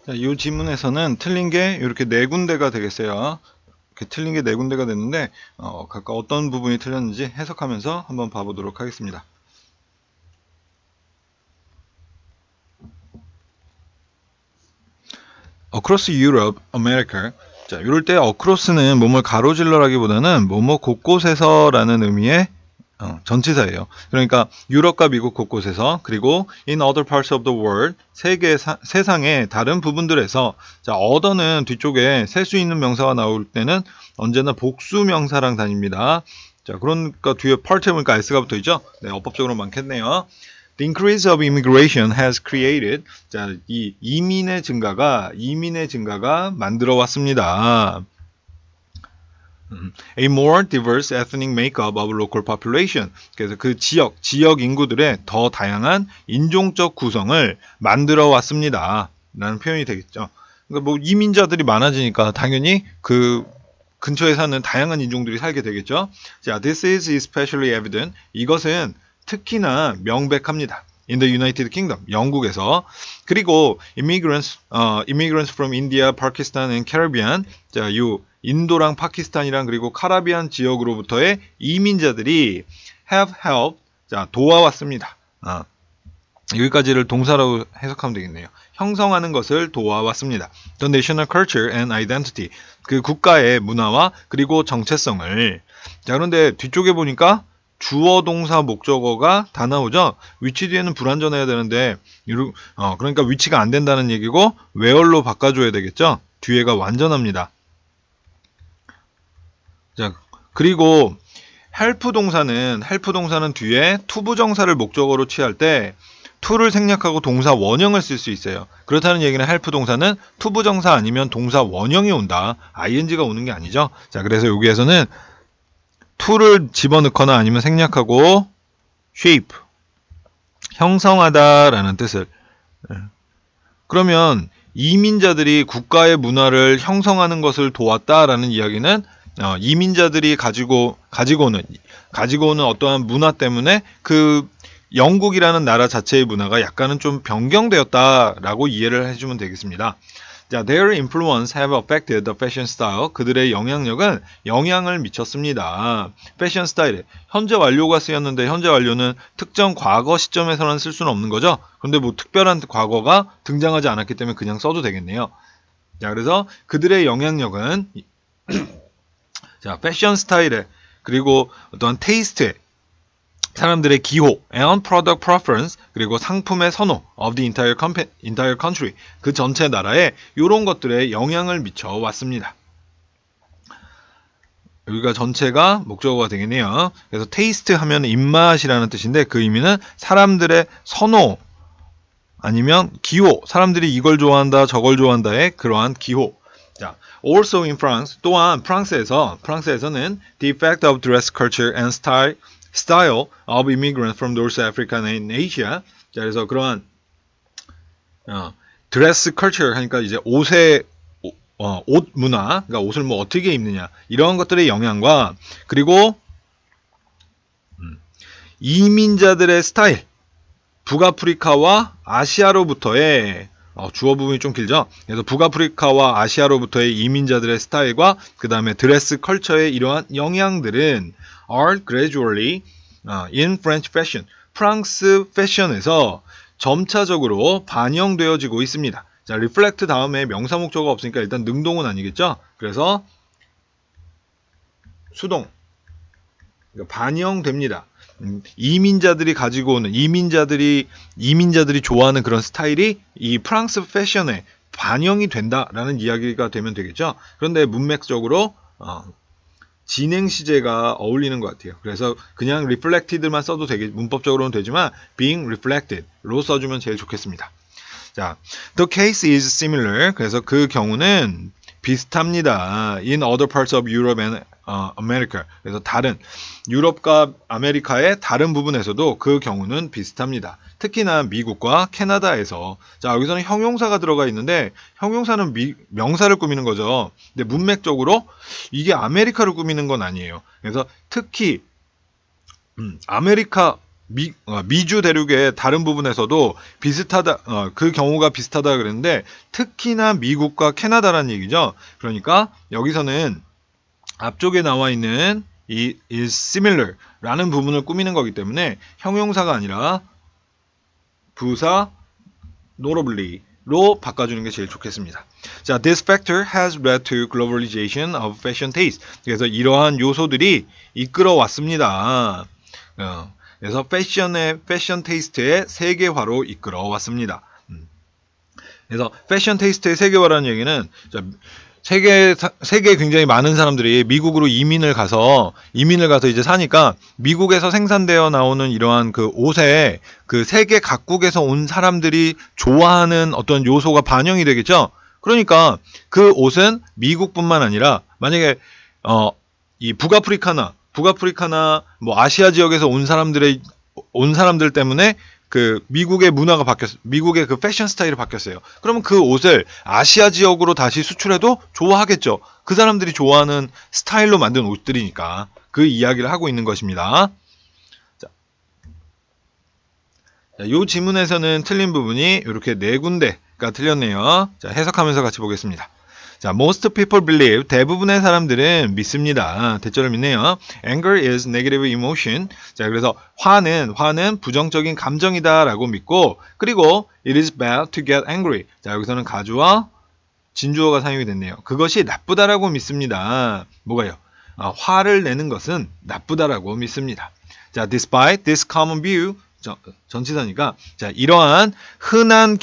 자, 이 지문에서는 틀린 게 이렇게 네 군데가 되겠어요. 이렇게 틀린 게 네 군데가 됐는데 각각 어떤 부분이 틀렸는지 해석하면서 한번 봐보도록 하겠습니다. Across Europe, America. 자, 이럴 때 across는 몸을 가로질러라기보다는 뭐뭐 곳곳에서라는 의미의 전치사예요. 그러니까 유럽과 미국 곳곳에서, 그리고 in other parts of the world, 세상의 다른 부분들에서. 자, other는 뒤쪽에 셀 수 있는 명사가 나올 때는 언제나 복수 명사랑 다닙니다. 자, 그러니까 뒤에 part에 보니까 s가 붙어 있죠. 네, 어법적으로 많겠네요. The increase of immigration has created. 자, 이 이민의 증가가 만들어 왔습니다. A more diverse ethnic makeup of local population. 그래서 그 지역 인구들의 더 다양한 인종적 구성을 만들어 왔습니다. 라는 표현이 되겠죠. 그러니까 뭐 이민자들이 많아지니까 당연히 그 근처에 사는 다양한 인종들이 살게 되겠죠. 자, this is especially evident. 이것은 특히나 명백합니다. In the United Kingdom, 영국에서. 그리고 immigrants from India, Pakistan and Caribbean. 자, 인도랑 파키스탄이랑 그리고 카라비안 지역으로부터의 이민자들이 have helped. 자, 도와왔습니다. 여기까지를 동사라고 해석하면 되겠네요. 형성하는 것을 도와왔습니다. The national culture and identity. 그 국가의 문화와 그리고 정체성을. 자, 그런데 뒤쪽에 보니까 주어, 동사, 목적어가 다 나오죠. 위치 뒤에는 불완전해야 되는데 그러니까 위치가 안 된다는 얘기고 where로 바꿔줘야 되겠죠. 뒤에가 완전합니다. 자, 그리고 help 동사는 뒤에 투부정사를 목적어로 취할 때 to를 생략하고 동사 원형을 쓸 수 있어요. 그렇다는 얘기는 help 동사는 투부정사 아니면 동사 원형이 온다. ing가 오는 게 아니죠. 자, 그래서 여기에서는 to를 집어넣거나 아니면 생략하고 shape, 형성하다라는 뜻을. 그러면 이민자들이 국가의 문화를 형성하는 것을 도왔다라는 이야기는 이민자들이 가지고 오는 어떠한 문화 때문에 그 영국이라는 나라 자체의 문화가 약간은 좀 변경되었다라고 이해를 해주면 되겠습니다. 자, their influence have affected the fashion style. 그들의 영향력은 영향을 미쳤습니다. 패션 스타일. 현재 완료가 쓰였는데 현재 완료는 특정 과거 시점에서는 쓸 수는 없는 거죠. 그런데 뭐 특별한 과거가 등장하지 않았기 때문에 그냥 써도 되겠네요. 자, 그래서 그들의 영향력은 자, 패션 스타일에 그리고 어떤 테이스트에 사람들의 기호, and product preference, 그리고 상품의 선호 of the entire country, 그 전체 나라에 이런 것들에 영향을 미쳐 왔습니다. 여기가 전체가 목적어가 되겠네요. 그래서 taste 하면 입맛이라는 뜻인데 그 의미는 사람들의 선호 아니면 기호, 사람들이 이걸 좋아한다 저걸 좋아한다의 그러한 기호. 자, also in France, 또한 프랑스에서는 the effect of dress culture and style of immigrants from North Africa and Asia. 자, 그래서 그러한 드레스 컬처 하니까 이제 옷 문화, 그러니까 옷을 뭐 어떻게 입느냐 이런 것들의 영향과 그리고 이민자들의 스타일, 북아프리카와 아시아로부터의 주어 부분이 좀 길죠. 그래서 북아프리카와 아시아로부터의 이민자들의 스타일과 그 다음에 드레스 컬처의 이러한 영향들은 are gradually in French fashion. 프랑스 패션에서 점차적으로 반영되어지고 있습니다. 자, reflect 다음에 명사 목적어가 없으니까 일단 능동은 아니겠죠. 그래서 수동. 그러니까 반영됩니다. 이민자들이 가지고 오는 이민자들이 좋아하는 그런 스타일이 이 프랑스 패션에 반영이 된다라는 이야기가 되면 되겠죠. 그런데 문맥적으로 진행 시제가 어울리는 것 같아요. 그래서 그냥 reflected만 써도 문법적으로는 되지만 being reflected로 써주면 제일 좋겠습니다. 자, the case is similar. 그래서 그 경우는 비슷합니다. In other parts of Europe and America. 그래서 다른 유럽과 아메리카의 다른 부분에서도 그 경우는 비슷합니다. 특히나 미국과 캐나다에서. 자, 여기서는 형용사가 들어가 있는데 형용사는 명사를 꾸미는 거죠. 근데 문맥적으로 이게 아메리카를 꾸미는 건 아니에요. 그래서 특히 아메리카 미주 대륙의 다른 부분에서도 비슷하다, 그 경우가 비슷하다 그랬는데 특히나 미국과 캐나다라는 얘기죠. 그러니까 여기서는 앞쪽에 나와 있는 이 is similar 라는 부분을 꾸미는 거기 때문에 형용사가 아니라 부사 notably로 바꿔주는 게 제일 좋겠습니다. 자, this factor has led to globalization of fashion taste. 그래서 이러한 요소들이 이끌어 왔습니다. 그래서 패션 테이스트의 세계화로 이끌어 왔습니다. 그래서 패션 테이스트의 세계화라는 얘기는 세계에 굉장히 많은 사람들이 미국으로 이민을 가서 이제 사니까 미국에서 생산되어 나오는 이러한 그 옷에 그 세계 각국에서 온 사람들이 좋아하는 어떤 요소가 반영이 되겠죠. 그러니까 그 옷은 미국뿐만 아니라 만약에 이 북아프리카나 뭐 아시아 지역에서 온 사람들 때문에 그 미국의 문화가 바뀌었어요. 미국의 그 패션 스타일이 바뀌었어요. 그러면 그 옷을 아시아 지역으로 다시 수출해도 좋아하겠죠. 그 사람들이 좋아하는 스타일로 만든 옷들이니까 그 이야기를 하고 있는 것입니다. 자, 이 지문에서는 틀린 부분이 이렇게 4군데가 틀렸네요. 자, 해석하면서 같이 보겠습니다. 자, most people believe, 대부분의 사람들은 믿습니다. 대절을 믿네요. Anger is negative emotion. 자, 그래서 화는 부정적인 감정이다 라고 믿고, 그리고 it is bad to get angry. 자, 여기서는 가주어, 진주어가 사용이 됐네요. 그것이 나쁘다라고 믿습니다. 뭐가요? 화를 내는 것은 나쁘다라고 믿습니다. 자, despite this common view, 전치사니까 자, 이러한 흔한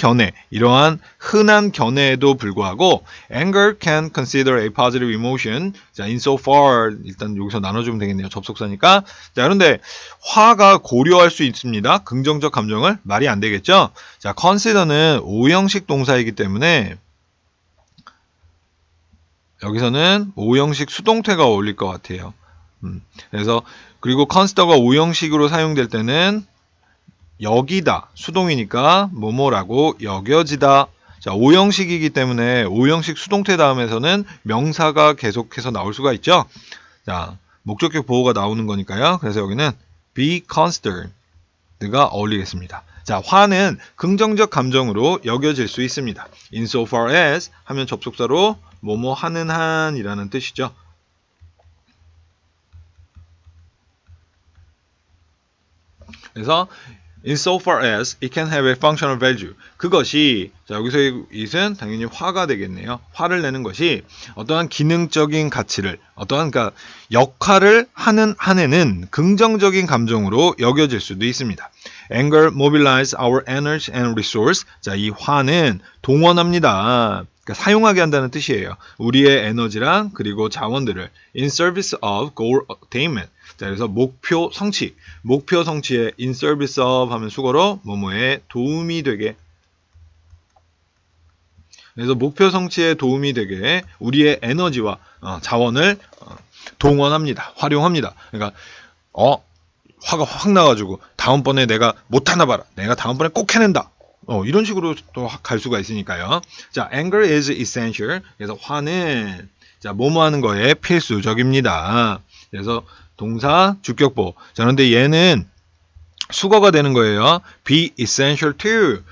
견해에도 불구하고 anger can consider a positive emotion. 자, insofar 일단 여기서 나눠주면 되겠네요. 접속사니까. 자, 그런데 화가 고려할 수 있습니다. 긍정적 감정을 말이 안 되겠죠. 자, consider는 오형식 동사이기 때문에 여기서는 오형식 수동태가 어울릴 것 같아요. 그래서 그리고 consider가 오형식으로 사용될 때는 여기다 수동이니까 뭐뭐라고 여겨지다. 자, 오형식이기 때문에 오형식 수동태 다음에서는 명사가 계속해서 나올 수가 있죠. 자, 목적격 보호가 나오는 거니까요. 그래서 여기는 be considered가 어울리겠습니다. 자, 화는 긍정적 감정으로 여겨질 수 있습니다. insofar as 하면 접속사로 뭐뭐 하는 한이라는 뜻이죠. 그래서 insofar as it can have a functional value. 그것이 자, 여기서의 it은 당연히 화가 되겠네요. 화를 내는 것이 어떠한 기능적인 가치를 그러니까 역할을 하는 한에는 긍정적인 감정으로 여겨질 수도 있습니다. Anger mobilize our energy and resource. 자, 이 화는 동원합니다. 그러니까 사용하게 한다는 뜻이에요. 우리의 에너지랑 그리고 자원들을 in service of goal attainment. 자, 그래서 목표 성취에 in service of 하면 수거로 뭐뭐에 도움이 되게. 그래서 목표 성취에 도움이 되게 우리의 에너지와 자원을 동원합니다. 활용합니다. 그러니까 화가 확 나가지고 다음번에 내가 못하나 봐라. 내가 다음번에 꼭 해낸다. 이런 식으로 또 갈 수가 있으니까요. 자, anger is essential. 그래서 화는 자, 뭐뭐 하는 거에 필수적입니다. 그래서 동사 주격보. 자, 그런데 얘는 수거가 되는 거예요. be essential to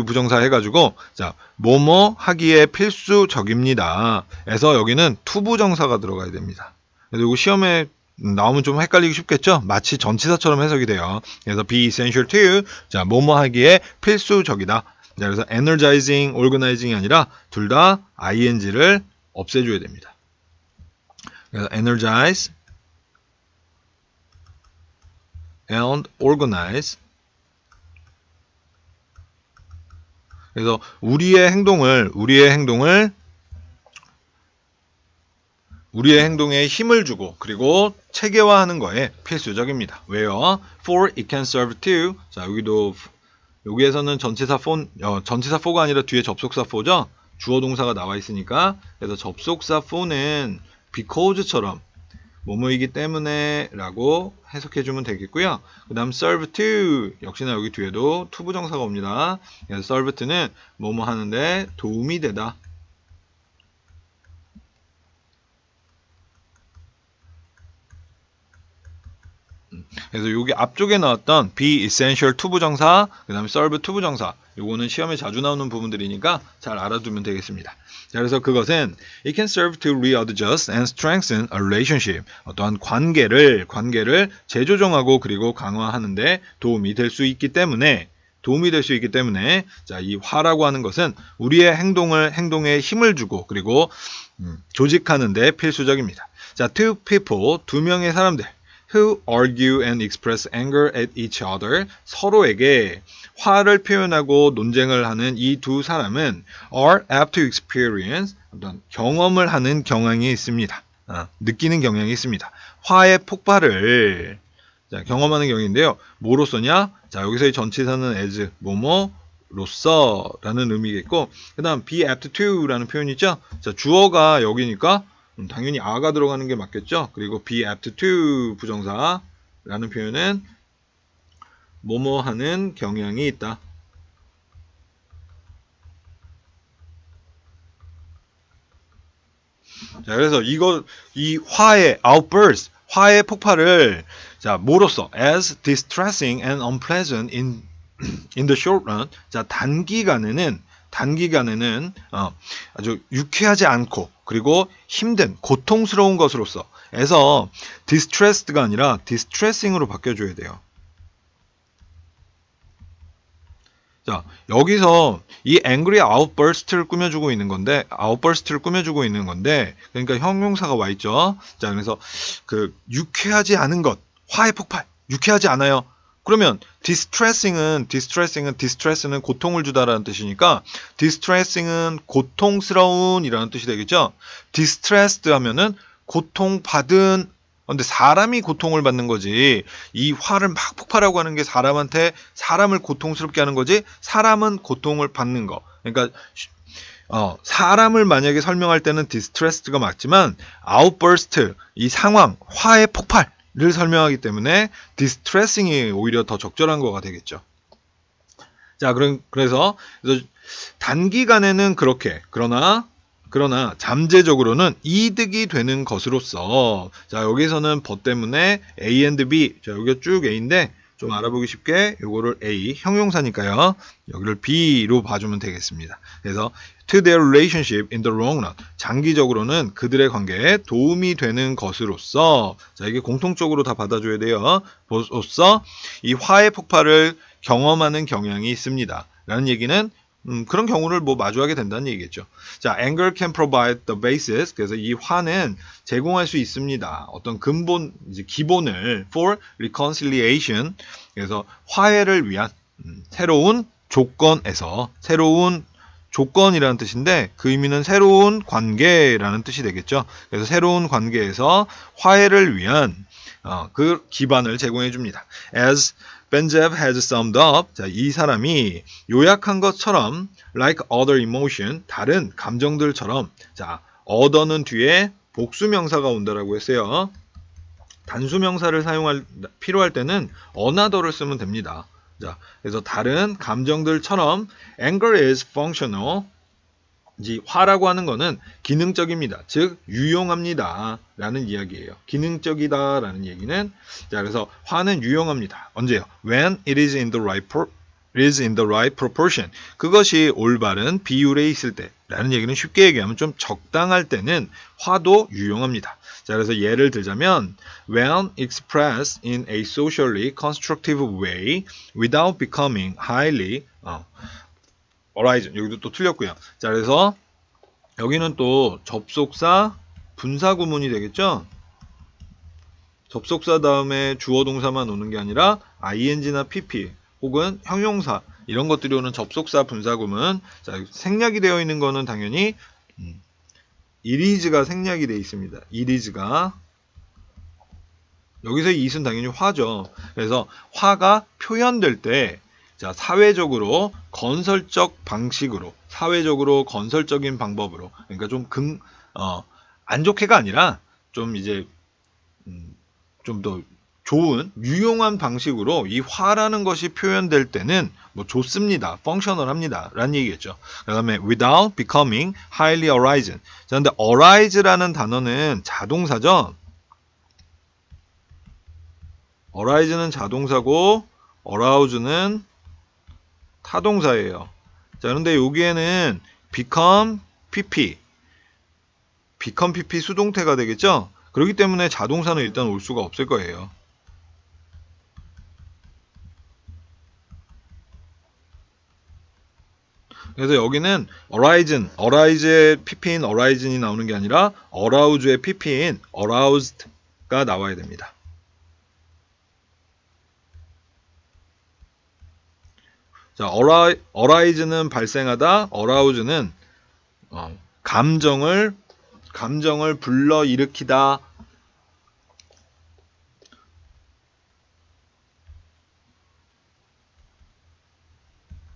부정사 해가지고 자, 뭐뭐 하기에 필수적입니다. 그래서 여기는 to 부정사가 들어가야 됩니다. 그래서 이거 시험에 나오면 좀 헷갈리기 쉽겠죠? 마치 전치사처럼 해석이 돼요. 그래서 be essential to 자, 뭐뭐 하기에 필수적이다. 자, 그래서 energizing, organizing이 아니라 둘 다 ing를 없애줘야 됩니다. 그래서 energize and organize. 그래서 우리의 행동에 힘을 주고 그리고 체계화하는 거에 필수적입니다. 왜요? For it can serve to. 자, 여기에서는 전치사 for가 아니라 뒤에 접속사 for죠. 주어 동사가 나와 있으니까 그래서 접속사 for는 because처럼 뭐뭐이기 때문에 라고 해석해주면 되겠고요. 그 다음 serve to 역시나 여기 뒤에도 to 부정사가 옵니다. 그래서 serve to는 뭐뭐 하는데 도움이 되다. 그래서 여기 앞쪽에 나왔던 be essential 투부정사, 그 다음에 serve 투부정사, 요거는 시험에 자주 나오는 부분들이니까 잘 알아두면 되겠습니다. 자, 그래서 그것은 it can serve to readjust and strengthen a relationship. 어떠한 관계를 재조정하고 그리고 강화하는데 도움이 될 수 있기 때문에 자, 이 화라고 하는 것은 우리의 행동에 힘을 주고 그리고 조직하는데 필수적입니다. 자, two people, 두 명의 사람들 who argue and express anger at each other, 서로에게 화를 표현하고 논쟁을 하는 이 두 사람은 are apt to experience, 어떤 경험을 하는 경향이 있습니다. 느끼는 경향이 있습니다. 화의 폭발을 경험하는 경우인데요. 뭐로서냐? 자, 여기서의 전치사는 as, 뭐뭐로서 라는 의미겠고, 그 다음 be apt to 라는 표현이 있죠? 자, 주어가 여기니까 당연히 a가 들어가는 게 맞겠죠? 그리고 be apt to 부정사라는 표현은 뭐뭐 하는 경향이 있다. 자, 그래서 이 화의 outburst, 화의 폭발을 자, 뭐로써 as distressing and unpleasant in the short run. 자, 단기간에는 아주 유쾌하지 않고 그리고 힘든 고통스러운 것으로서 에서 distressed가 아니라 distressing으로 바뀌어줘야 돼요. 자, 여기서 이 angry outburst를 꾸며주고 있는 건데, 그러니까 형용사가 와 있죠. 자, 그래서 그 유쾌하지 않은 것, 화의 폭발, 유쾌하지 않아요. 그러면 distress는 고통을 주다라는 뜻이니까 distressing은 고통스러운이라는 뜻이 되겠죠. distressed 하면은 고통받은, 근데 사람이 고통을 받는 거지. 이 화를 막 폭발하고 하는 게 사람을 고통스럽게 하는 거지. 사람은 고통을 받는 거. 그러니까 사람을 만약에 설명할 때는 distressed가 맞지만 outburst, 이 상황, 화의 폭발을 설명하기 때문에 distressing이 오히려 더 적절한 거가 되겠죠. 자, 그래서 단기간에는 그렇게, 그러나 잠재적으로는 이득이 되는 것으로서, 자, 여기서는 but 때문에 A and B, 자, 여기가 쭉 A인데 좀 알아보기 쉽게 요거를 A, 형용사니까요. 여기를 B로 봐주면 되겠습니다. 그래서 to their relationship in the long run, 장기적으로는 그들의 관계에 도움이 되는 것으로서, 자, 이게 공통적으로 다 받아줘야 돼요. 로서 이 화의 폭발을 경험하는 경향이 있습니다. 라는 얘기는 그런 경우를 마주하게 된다는 얘기겠죠. 자, anger can provide the basis. 그래서 이 화는 제공할 수 있습니다. 어떤 기본을 for reconciliation. 그래서 화해를 위한 새로운 조건이라는 뜻인데 그 의미는 새로운 관계라는 뜻이 되겠죠. 그래서 새로운 관계에서 화해를 위한 그 기반을 제공해 줍니다. As Benjev has summed up. 자, 이 사람이 요약한 것처럼 like other emotion, 다른 감정들처럼. 자, other는 뒤에 복수명사가 온다라고 했어요. 단수명사를 필요할 때는 another를 쓰면 됩니다. 자, 그래서 다른 감정들처럼 anger is functional. 화라고 하는 거는 기능적입니다. 즉 유용합니다 라는 이야기예요. 기능적이다 라는 얘기는, 자, 그래서 화는 유용합니다. 언제요? When it is in the right proportion. 그것이 올바른 비율에 있을 때 라는 얘기는 쉽게 얘기하면 좀 적당할 때는 화도 유용합니다. 자, 그래서 예를 들자면 when expressed in a socially constructive way without becoming highly horizon. 여기도 또 틀렸고요. 자, 그래서 여기는 또 접속사 분사 구문이 되겠죠. 접속사 다음에 주어 동사만 오는 게 아니라 ing나 pp 혹은 형용사 이런 것들이 오는 접속사 분사 구문. 자, 생략이 되어 있는 거는 당연히 it is가 생략이 되어 있습니다. it is가 여기서 이 it은 당연히 화죠. 그래서 화가 표현될 때, 자, 사회적으로 건설적인 방법으로, 그러니까 좀 안 좋게가 아니라 좀 이제 좀 더 좋은 유용한 방식으로 이 화라는 것이 표현될 때는 좋습니다. functional합니다 라는 얘기겠죠. 그 다음에 without becoming highly aroused. 자, 근데 arise라는 단어는 자동사죠. arise는 자동사고 arouse는 타동사예요. 자, 그런데 여기에는 become pp 수동태가 되겠죠? 그렇기 때문에 자동사는 일단 올 수가 없을 거예요. 그래서 여기는 arise의 pp인 arisen이 나오는 게 아니라 arouse의 pp인 aroused가 나와야 됩니다. 자, arise는 발생하다, arouse는 감정을 불러일으키다.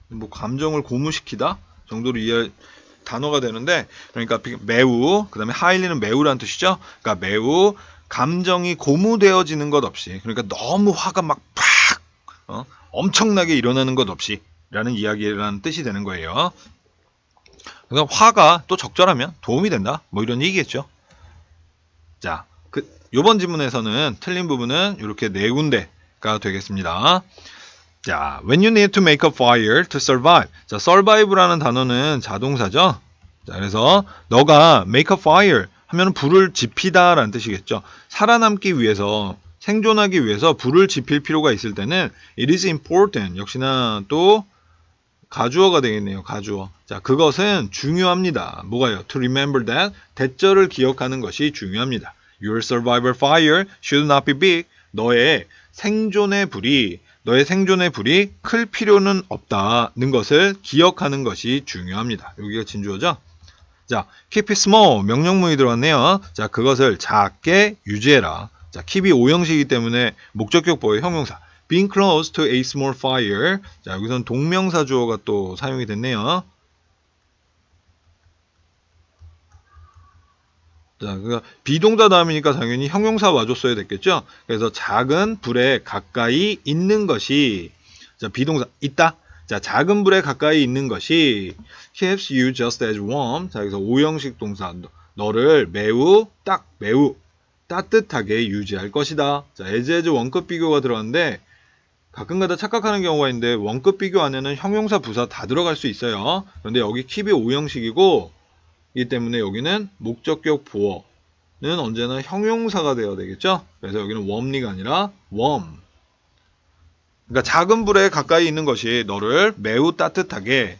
뭐 감정을 고무시키다 정도로 이해 단어가 되는데, 그러니까 매우, 그다음에 highly는 매우라는 뜻이죠. 그러니까 매우 감정이 고무되어지는 것 없이, 그러니까 너무 화가 막 팍 엄청나게 일어나는 것 없이 라는 이야기라는 뜻이 되는 거예요. 그러니까 화가 또 적절하면 도움이 된다, 뭐 이런 얘기겠죠. 자, 요번 지문에서는 틀린 부분은 이렇게 네 군데가 되겠습니다. 자, when you need to make a fire to survive. 자, survive라는 단어는 자동사죠. 자, 그래서 너가 make a fire 하면 불을 지피다 라는 뜻이겠죠. 살아남기 위해서, 생존하기 위해서 불을 지필 필요가 있을 때는 it is important. 역시나 또 가주어가 되겠네요. 가주어. 자, 그것은 중요합니다. 뭐가요? To remember that. 대절을 기억하는 것이 중요합니다. Your survival fire should not be big. 너의 생존의 불이 클 필요는 없다는 것을 기억하는 것이 중요합니다. 여기가 진주어죠? 자, keep it small. 명령문이 들어왔네요. 자, 그것을 작게 유지해라. 자, keep이 오형식이기 때문에 목적격 보호 형용사. being close to a small fire. 자, 여기서는 동명사 주어가 또 사용이 됐네요. 자, 그러니까 비동사 다음이니까 당연히 형용사 와줬어야 됐겠죠? 그래서 작은 불에 가까이 있는 것이, 자, 비동사 있다. 자, 작은 불에 가까이 있는 것이 keeps you just as warm. 자, 여기서 오형식 동사, 너를 매우 따뜻하게 유지할 것이다. 자, as 원급 비교가 들어갔는데 가끔가다 착각하는 경우가 있는데 원급 비교 안에는 형용사 부사 다 들어갈 수 있어요. 그런데 여기 keep이 오형식이고 이기 때문에 여기는 목적격 보어는 언제나 형용사가 되어야 되겠죠. 그래서 여기는 warmly가 아니라 warm. 그러니까 작은 불에 가까이 있는 것이 너를 매우 따뜻하게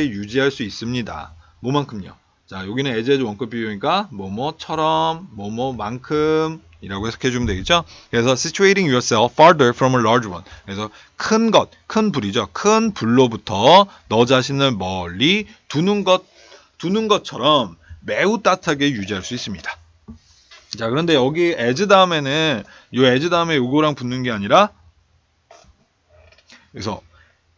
유지할 수 있습니다. 뭐만큼요? 자, 여기는 as 원급 비교니까 뭐뭐처럼 뭐뭐만큼 이라고 해석해주면 되겠죠. 그래서 situating yourself farther from a large one. 그래서 큰 불이죠. 큰 불로부터 너 자신을 멀리 두는 것처럼 매우 따뜻하게 유지할 수 있습니다. 자, 그런데 여기 as 다음에는 as 다음에 요거랑 붙는 게 아니라, 그래서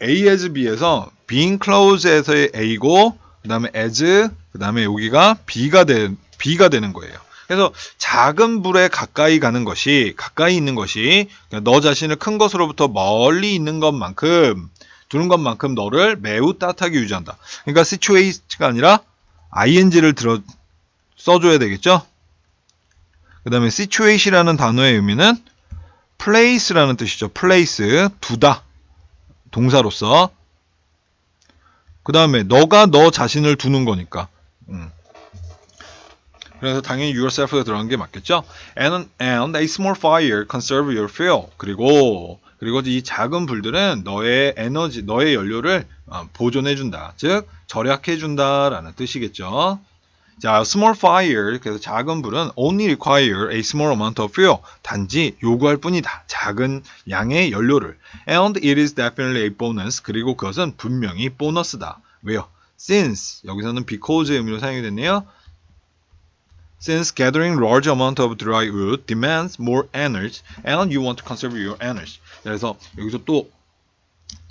A as B에서 being close에서의 A고 그 다음에 as, 그 다음에 여기가 B가 되는 거예요. 그래서 작은 불에 가까이 있는 것이 너 자신을 큰 것으로부터 멀리 있는 것만큼 두는 것만큼 너를 매우 따뜻하게 유지한다. 그러니까 situation가 아니라 ing를 써줘야 되겠죠. 그 다음에 situation이라는 단어의 의미는 place라는 뜻이죠. place, 두다, 동사로서. 그 다음에 너가 너 자신을 두는 거니까. 그래서 당연히 yourself가 들어간 게 맞겠죠. And a small fire conserve your fuel. 그리고 이 작은 불들은 너의 에너지, 너의 연료를 보존해준다. 즉 절약해준다라는 뜻이겠죠. 자, small fire, 그래서 작은 불은 only require a small amount of fuel. 단지 요구할 뿐이다. 작은 양의 연료를. And it is definitely a bonus. 그리고 그것은 분명히 보너스다. 왜요? Since, 여기서는 because의 의미로 사용이 됐네요. Since gathering large amount of dry wood demands more energy and you want to conserve your energy. 그래서 여기서 또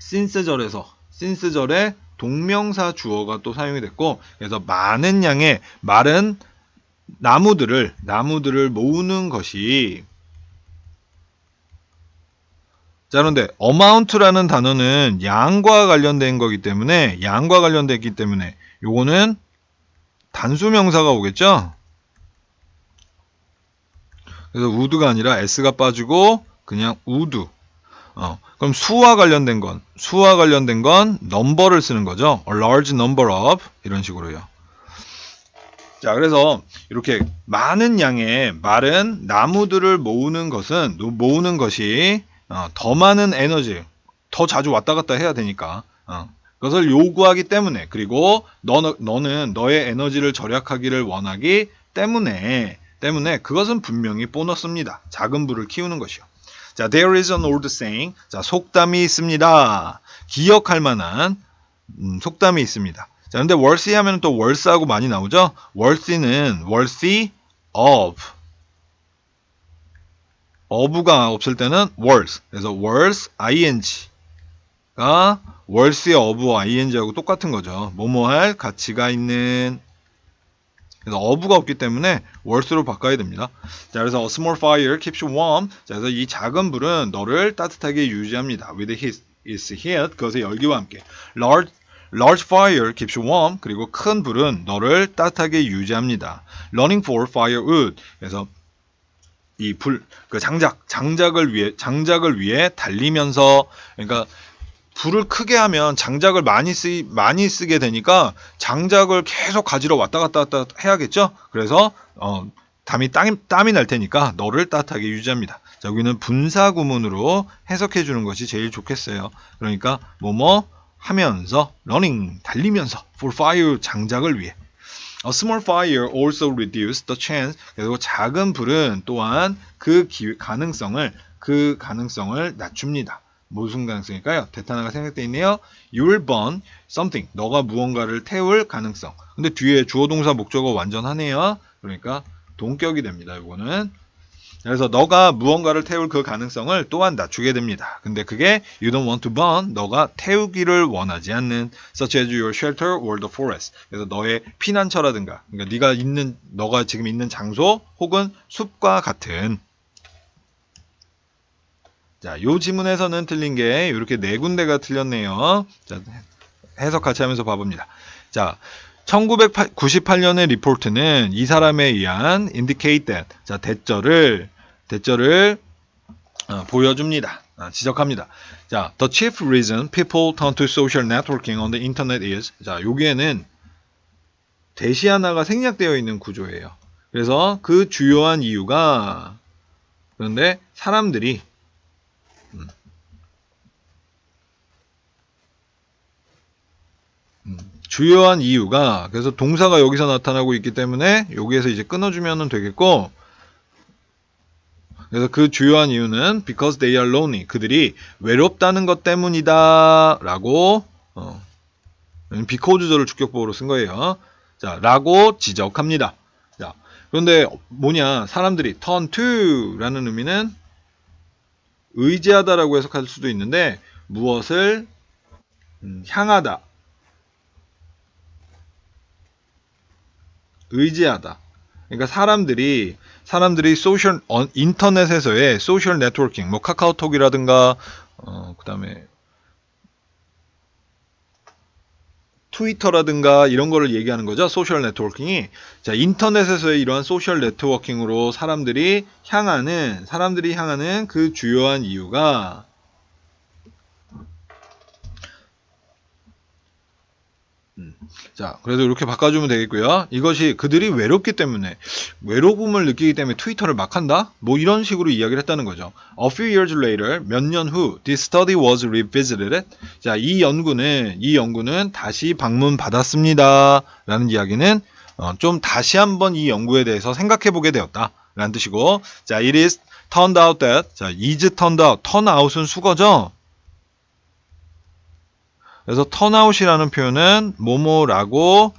since절에 동명사 주어가 또 사용이 됐고, 그래서 많은 양의 마른 나무들을 모으는 것이. 자, 그런데 amount라는 단어는 양과 관련된 거기 때문에 요거는 단수명사가 오겠죠. 그래서 would가 아니라 s가 빠지고 그냥 would. 그럼 수와 관련된 건 number를 쓰는 거죠. a large number of 이런 식으로요. 자, 그래서 이렇게 많은 양의 마른 나무들을 모으는 것이 더 많은 에너지, 더 자주 왔다 갔다 해야 되니까 그것을 요구하기 때문에, 그리고 너는 너의 에너지를 절약하기를 원하기 때문에 그것은 분명히 보너스입니다. 작은 부를 키우는 것이요. 자, there is an old saying. 자, 속담이 있습니다. 기억할 만한 속담이 있습니다. 자, 근데 worthy 하면 또 worth하고 많이 나오죠? worthy는 worthy of. of가 없을 때는 worth. 그래서 worth ing가 worthy of ing하고 똑같은 거죠. 뭐뭐 할 가치가 있는. 그래서 of가 없기 때문에 worth로 바꿔야 됩니다. 자, 그래서 a small fire keeps you warm. 자, 그래서 이 작은 불은 너를 따뜻하게 유지합니다. with its heat, 그것의 열기와 함께. large fire keeps you warm. 그리고 큰 불은 너를 따뜻하게 유지합니다. running for firewood. 그래서 이 장작을 위해 달리면서, 그러니까 불을 크게 하면 장작을 많이 쓰게 되니까 장작을 계속 가지러 왔다 갔다 해야겠죠? 그래서 땀이 날 테니까 너를 따뜻하게 유지합니다. 자, 여기는 분사 구문으로 해석해 주는 것이 제일 좋겠어요. 그러니까 뭐뭐 하면서, running 달리면서, for fire 장작을 위해. A small fire also reduces the chance. 그리고 작은 불은 또한 그 가능성을 낮춥니다. 무슨 가능성일까요? 대탄화가 생략되어 있네요. You will burn something. 너가 무언가를 태울 가능성. 근데 뒤에 주어 동사 목적어 완전하네요. 그러니까 동격이 됩니다. 이거는. 그래서 너가 무언가를 태울 그 가능성을 또한 낮추게 됩니다. 근데 그게 you don't want to burn, 너가 태우기를 원하지 않는, such as your shelter or the forest. 그래서 너의 피난처라든가, 그러니까 너가 지금 있는 장소 혹은 숲과 같은. 자, 요 지문에서는 틀린 게 이렇게 네 군데가 틀렸네요. 자, 해석 같이 하면서 봐봅니다. 자, 1998년의 리포트는 이 사람에 의한 indicate that. 자, 대절을 보여줍니다. 지적합니다. 자, the chief reason people turn to social networking on the internet is. 자, 여기에는 대시 하나가 생략되어 있는 구조예요. 그래서 그 주요한 이유가, 그런데 사람들이 주요한 이유가, 그래서 동사가 여기서 나타나고 있기 때문에 여기에서 이제 끊어주면 되겠고, 그래서 그 주요한 이유는 because they are lonely. 그들이 외롭다는 것 때문이다 라고 because절을 주격보호로 쓴 거예요. 자, 라고 지적합니다. 자, 그런데 뭐냐, 사람들이 turn to 라는 의미는 의지하다라고 해석할 수도 있는데, 무엇을 향하다, 의지하다. 그러니까 사람들이 인터넷에서의 소셜 네트워킹, 뭐 카카오톡이라든가 그다음에 트위터라든가 이런 거를 얘기하는 거죠. 소셜 네트워킹이. 자, 인터넷에서의 이러한 소셜 네트워킹으로 사람들이 향하는 그 주요한 이유가 자, 그래서 이렇게 바꿔주면 되겠고요. 이것이 그들이 외롭기 때문에, 외로움을 느끼기 때문에 트위터를 막 한다? 뭐 이런 식으로 이야기를 했다는 거죠. A few years later, 몇 년 후, this study was revisited. 자, 이 연구는 다시 방문받았습니다. 라는 이야기는 좀 다시 한번 이 연구에 대해서 생각해 보게 되었다. 라는 뜻이고, 자, it is turned out that, 자, is turned out, turn out은 수거죠? 그래서 턴아웃이라는 표현은 뭐뭐라고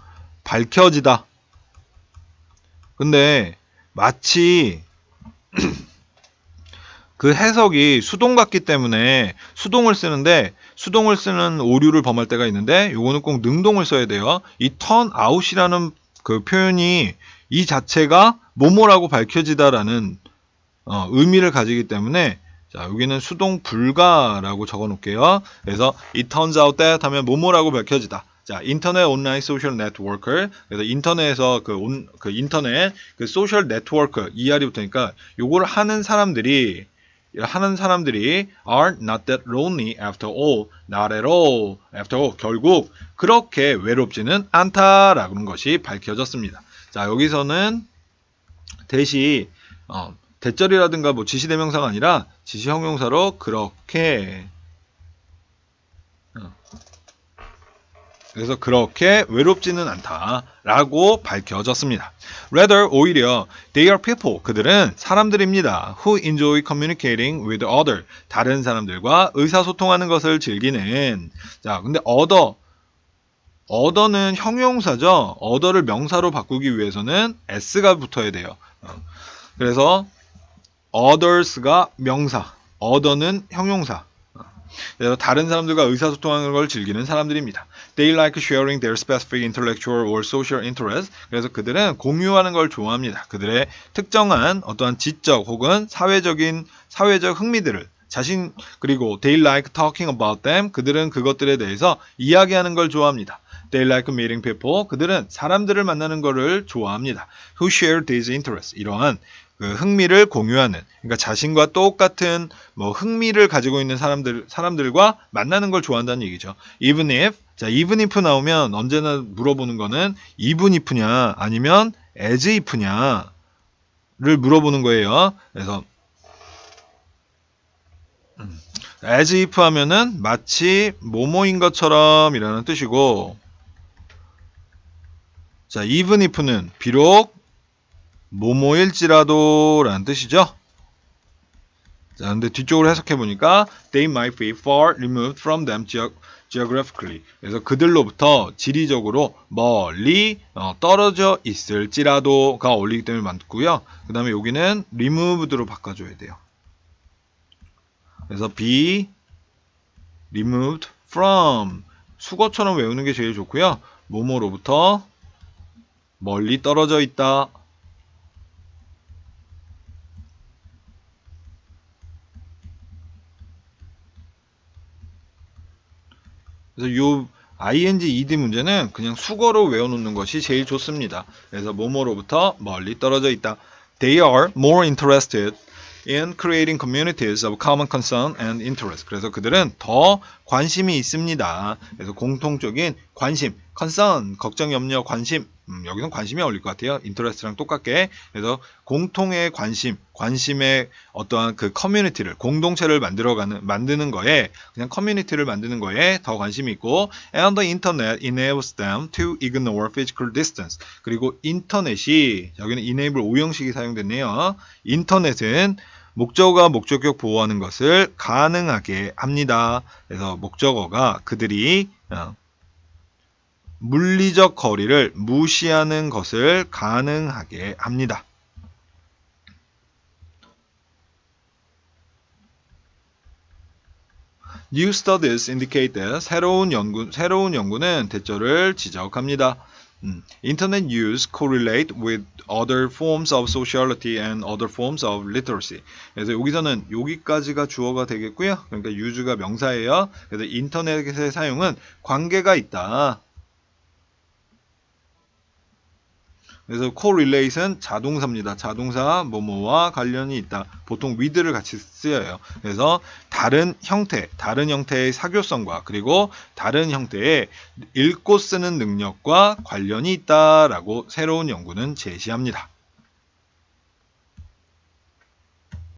밝혀지다. 근데 마치 그 해석이 수동 같기 때문에 수동을 쓰는 오류를 범할 때가 있는데, 요거는 꼭 능동을 써야 돼요. 이 턴아웃이라는 그 표현이 이 자체가 뭐뭐라고 밝혀지다라는 의미를 가지기 때문에, 자, 여기는 수동 불가라고 적어 놓을게요. 그래서 it turns out that 하면 뭐뭐라고 밝혀지다. 자, 인터넷 온라인 소셜 네트워크. 그래서 인터넷에서 인터넷 소셜 네트워크 ER이 붙으니까 요걸 하는 사람들이 하는 사람들이 are not that lonely after all, not at all, after all. 결국 그렇게 외롭지는 않다라는 것이 밝혀졌습니다. 자, 여기서는 대시 대절이라든가 뭐 지시대명사가 아니라 지시형용사로 그렇게 그래서 그렇게 외롭지는 않다라고 밝혀졌습니다. Rather, 오히려 they are people, 그들은 사람들입니다. Who enjoy communicating with other, 다른 사람들과 의사소통하는 것을 즐기는. 자, 근데 other는 형용사죠. other를 명사로 바꾸기 위해서는 s가 붙어야 돼요. 그래서 others가 명사, other는 형용사. 그래서 다른 사람들과 의사소통하는 걸 즐기는 사람들입니다. They like sharing their specific intellectual or social interests. 그래서 그들은 공유하는 걸 좋아합니다. 그들의 특정한 어떠한 지적 혹은 사회적 흥미들을 그리고 they like talking about them. 그들은 그것들에 대해서 이야기하는 걸 좋아합니다. They like meeting people. 그들은 사람들을 만나는 것을 좋아합니다. Who share these interests. 이러한 그 흥미를 공유하는, 그러니까 자신과 똑같은 뭐 흥미를 가지고 있는 사람들과 만나는 걸 좋아한다는 얘기죠. Even if, 자, even if 나오면 언제나 물어보는 거는 even if냐 아니면 as if냐를 물어보는 거예요. 그래서 as if 하면은 마치 뭐뭐인 것처럼 이라는 뜻이고, 자, even if는 비록 뭐뭐일지라도 라는 뜻이죠. 자, 근데 뒤쪽으로 해석해 보니까 they might be far removed from them geographically. 그래서 그들로부터 지리적으로 멀리 떨어져 있을지라도가 어울리기 때문에 맞고요. 그 다음에 여기는 removed로 바꿔줘야 돼요. 그래서 be removed from, 수거처럼 외우는 게 제일 좋고요. 뭐뭐로부터 멀리 떨어져 있다. 그래서 요 ing, ed 문제는 그냥 수거로 외워놓는 것이 제일 좋습니다. 그래서 뭐뭐로부터 멀리 떨어져 있다. They are more interested in creating communities of common concern and interest. 그래서 그들은 더 관심이 있습니다. 그래서 공통적인 관심, concern, 걱정, 염려, 관심. 여기선 관심이 어울릴 것 같아요. interest랑 똑같게. 그래서 공통의 관심의 어떠한 그 커뮤니티를, 공동체를 만드는 거에, 그냥 커뮤니티를 만드는 거에 더 관심이 있고, and the internet enables them to ignore physical distance. 그리고 인터넷이, 여기는 enable 오형식이 사용됐네요. 인터넷은 목적어가 목적격 보호하는 것을 가능하게 합니다. 그래서 목적어가 그들이 물리적 거리를 무시하는 것을 가능하게 합니다. New studies indicate that 새로운 연구는 대절을 지적합니다. Internet use correlate with other forms of sociality and other forms of literacy. 그래서 여기서는 여기까지가 주어가 되겠고요. 그러니까 use가 명사예요. 그래서 인터넷의 사용은 관계가 있다. 그래서 correlate은 자동사입니다. 자동사 뭐뭐와 관련이 있다. 보통 with를 같이 쓰여요. 그래서 다른 형태의 사교성과 그리고 다른 형태의 읽고 쓰는 능력과 관련이 있다라고 새로운 연구는 제시합니다.